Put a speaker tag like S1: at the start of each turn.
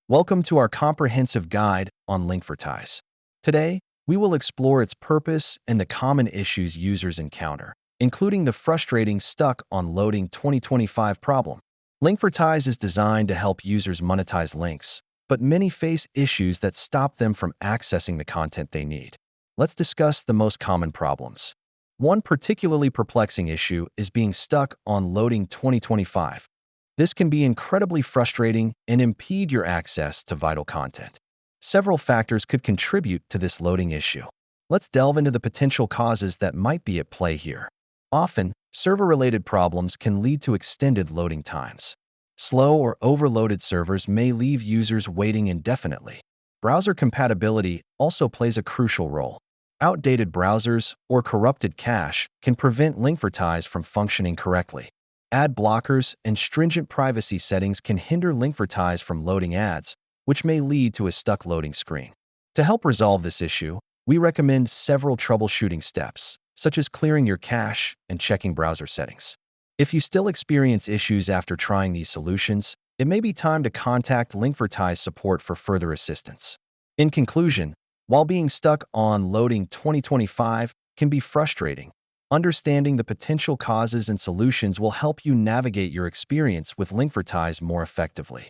S1: Welcome to our comprehensive guide on Linkvertise. Today, we will explore its purpose and the common issues users encounter, including the frustrating stuck on loading 2025 problem. Linkvertise is designed to help users monetize links, but many face issues that stop them from accessing the content they need. Let's discuss the most common problems. One particularly perplexing issue is being stuck on loading 2025. This can be incredibly frustrating and impede your access to vital content. Several factors could contribute to this loading issue. Let's delve into the potential causes that might be at play here. Often, server-related problems can lead to extended loading times. Slow or overloaded servers may leave users waiting indefinitely. Browser compatibility also plays a crucial role. Outdated browsers or corrupted cache can prevent Linkvertise from functioning correctly. Ad blockers and stringent privacy settings can hinder Linkvertise from loading ads, which may lead to a stuck loading screen. To help resolve this issue, we recommend several troubleshooting steps, such as clearing your cache and checking browser settings. If you still experience issues after trying these solutions, it may be time to contact Linkvertise support for further assistance. In conclusion, while being stuck on loading 2025 can be frustrating, understanding the potential causes and solutions will help you navigate your experience with Linkvertise more effectively.